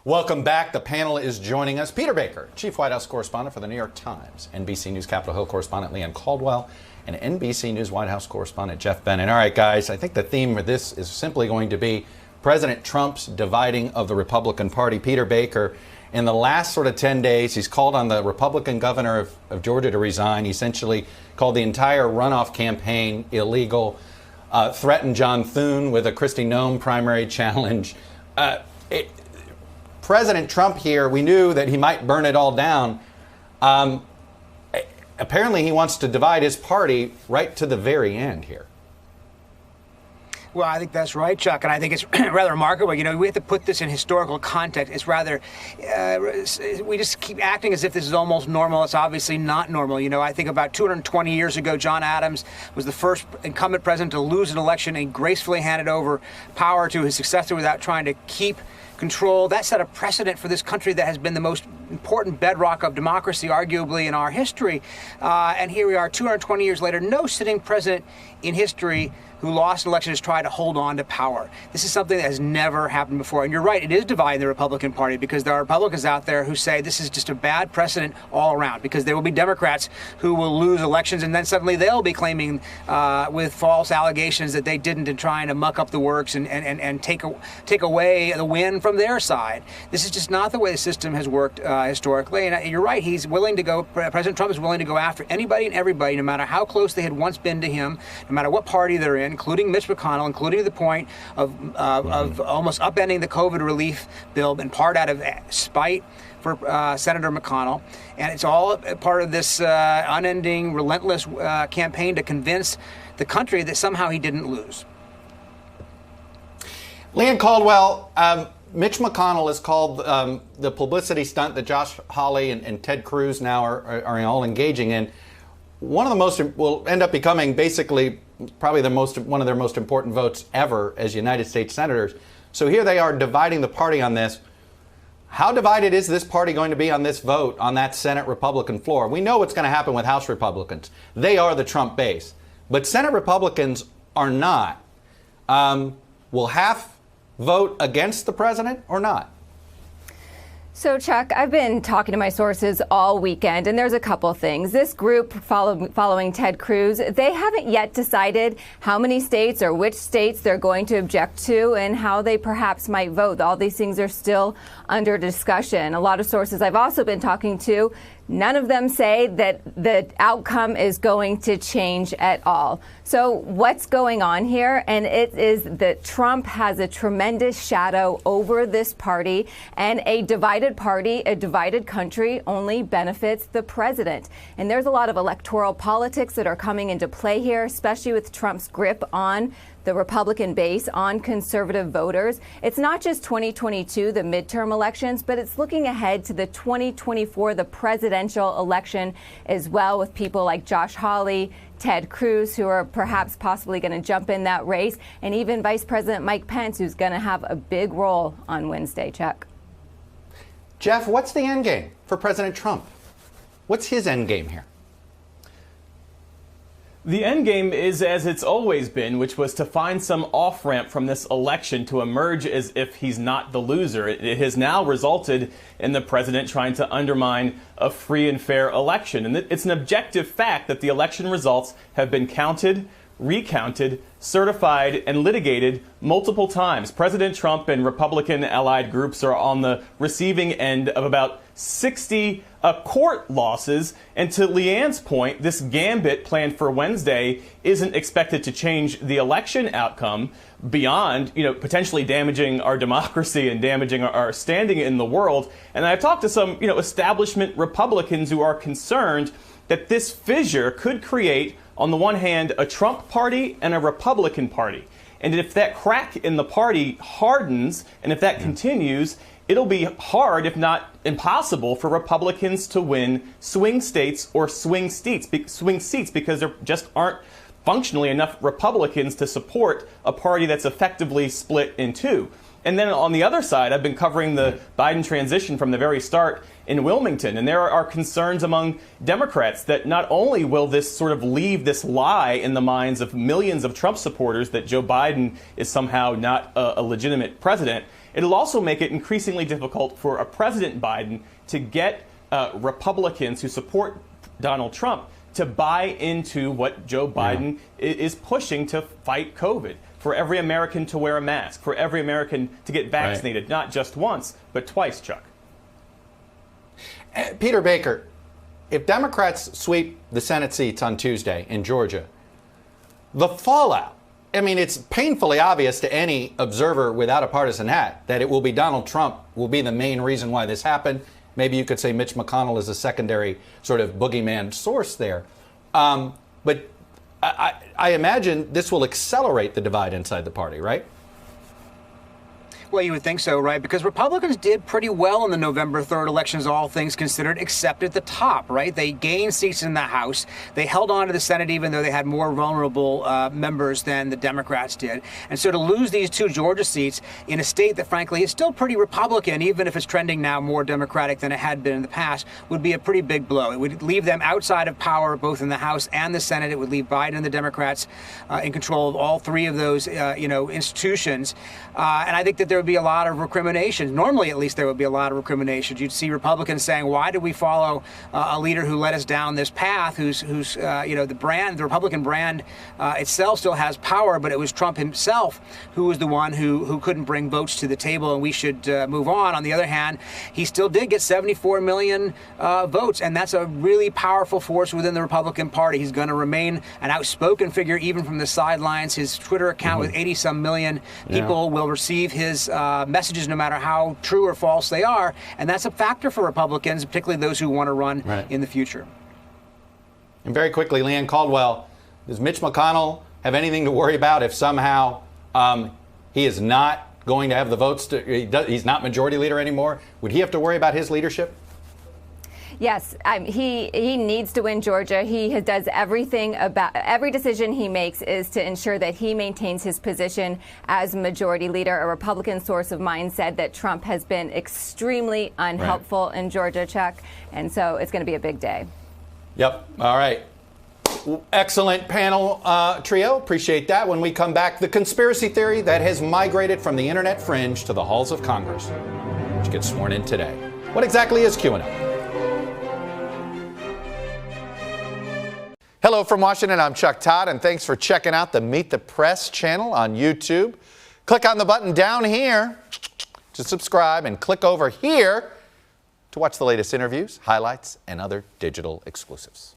Welcome back. The panel is joining us. Peter Baker, Chief White House Correspondent for the New York Times, NBC News Capitol Hill Correspondent Leigh Caldwell, and NBC News White House Correspondent Geoff Bennett. All right, guys, I think the theme of this is simply going to be President Trump's dividing of the Republican Party. Peter Baker, in the last sort of 10 days, he's called on the Republican governor of Georgia to resign. He essentially called the entire runoff campaign illegal, threatened John Thune with a Kristi Noem primary challenge. President Trump here, we knew that he might burn it all down. Apparently he wants to divide his party right to the very end here. Well, I think that's right, Chuck, and I think it's rather remarkable. You know, we have to put this in historical context. It's rather, we just keep acting as if this is almost normal. It's obviously not normal. You know, I think about 220 years ago, John Adams was the first incumbent president to lose an election and gracefully handed over power to his successor without trying to keep control. That set a precedent for this country that has been the most important bedrock of democracy, arguably, in our history. And here we are, 220 years later, no sitting president in history who lost an election has tried to hold on to power. This is something that has never happened before. And you're right, it is dividing the Republican Party because there are Republicans out there who say this is just a bad precedent all around because there will be Democrats who will lose elections and then suddenly they'll be claiming with false allegations that they didn't and trying to muck up the works and take away the win from their side. This is just not the way the system has worked historically. And you're right, he's willing to go, President Trump is willing to go after anybody and everybody, no matter how close they had once been to him, no matter what party they're in, including Mitch McConnell, including to the point of almost upending the COVID relief bill, in part out of spite for Senator McConnell. And it's all part of this unending, relentless campaign to convince the country that somehow he didn't lose. Leigh Caldwell, Mitch McConnell has called the publicity stunt that Josh Hawley and Ted Cruz now are all engaging in one of the most, will end up becoming basically probably one of their most important votes ever as United States senators. So here they are dividing the party on this. How divided is this party going to be on this vote on that Senate Republican floor? We know what's going to happen with House Republicans. They are the Trump base. But Senate Republicans are not. Will half vote against the president or not? So, Chuck, I've been talking to my sources all weekend, and there's a couple things. This group following Ted Cruz, they haven't yet decided how many states or which states they're going to object to and how they perhaps might vote. All these things are still under discussion. A lot of sources I've also been talking to, none of them say that the outcome is going to change at all. So what's going on here? And it is that Trump has a tremendous shadow over this party, and a divided party, a divided country only benefits the president. And there's a lot of electoral politics that are coming into play here, especially with Trump's grip on the Republican base, on conservative voters. It's not just 2022, the midterm elections, but it's looking ahead to the 2024, the presidential election as well, with people like Josh Hawley, Ted Cruz, who are perhaps possibly going to jump in that race, and even Vice President Mike Pence, who's going to have a big role on Wednesday, Chuck. Geoff, what's the end game for President Trump? What's his end game here? The end game is as it's always been, which was to find some off-ramp from this election to emerge as if he's not the loser. It has now resulted in the president trying to undermine a free and fair election. And it's an objective fact that the election results have been counted, recounted, certified, and litigated multiple times. President Trump and Republican allied groups are on the receiving end of about 60 court losses. And to Leanne's point, this gambit planned for Wednesday isn't expected to change the election outcome beyond, potentially damaging our democracy and damaging our standing in the world. And I've talked to some, establishment Republicans who are concerned that this fissure could create, on the one hand, a Trump party and a Republican party. And if that crack in the party hardens, and if that continues, it'll be hard, if not impossible, for Republicans to win swing states or swing seats because there just aren't functionally enough Republicans to support a party that's effectively split in two. And then on the other side, I've been covering the Biden transition from the very start in Wilmington, and there are concerns among Democrats that not only will this sort of leave this lie in the minds of millions of Trump supporters that Joe Biden is somehow not a legitimate president, It'll also make it increasingly difficult for a President Biden to get Republicans who support Donald Trump to buy into what Joe Biden is pushing to fight COVID. For every American to wear a mask, for every American to get vaccinated, not just once, but twice, Chuck. Peter Baker, if Democrats sweep the Senate seats on Tuesday in Georgia, the fallout, I mean, it's painfully obvious to any observer without a partisan hat that it will be Donald Trump will be the main reason why this happened. Maybe you could say Mitch McConnell is a secondary sort of boogeyman source there. But I imagine this will accelerate the divide inside the party, right? Well, you would think so, right? Because Republicans did pretty well in the November 3rd elections, all things considered, except at the top, right? They gained seats in the House. They held on to the Senate, even though they had more vulnerable members than the Democrats did. And so to lose these 2 Georgia seats in a state that, frankly, is still pretty Republican, even if it's trending now more Democratic than it had been in the past, would be a pretty big blow. It would leave them outside of power, both in the House and the Senate. It would leave Biden and the Democrats in control of all 3 of those, institutions. And I think that there would be a lot of recriminations. Normally, at least, there would be a lot of recriminations. You'd see Republicans saying, "Why did we follow a leader who led us down this path? Who's the Republican brand itself still has power, but it was Trump himself who was the one who couldn't bring votes to the table, and we should move on." On the other hand, he still did get 74 million votes, and that's a really powerful force within the Republican Party. He's going to remain an outspoken figure, even from the sidelines. His Twitter account with 80-some million people will receive his messages, no matter how true or false they are, and that's a factor for Republicans, particularly those who want to run in the future. And very quickly, Leigh Caldwell, does Mitch McConnell have anything to worry about if somehow he is not going to have the votes? He's not majority leader anymore. Would he have to worry about his leadership? Yes, he needs to win Georgia. He does everything about every decision he makes is to ensure that he maintains his position as majority leader. A Republican source of mine said that Trump has been extremely unhelpful in Georgia, Chuck, and so it's going to be a big day. Yep. All right. Excellent panel trio. Appreciate that. When we come back, the conspiracy theory that has migrated from the internet fringe to the halls of Congress, which gets sworn in today. What exactly is QAnon? Hello from Washington, I'm Chuck Todd, and thanks for checking out the Meet the Press channel on YouTube. Click on the button down here to subscribe and click over here to watch the latest interviews, highlights, and other digital exclusives.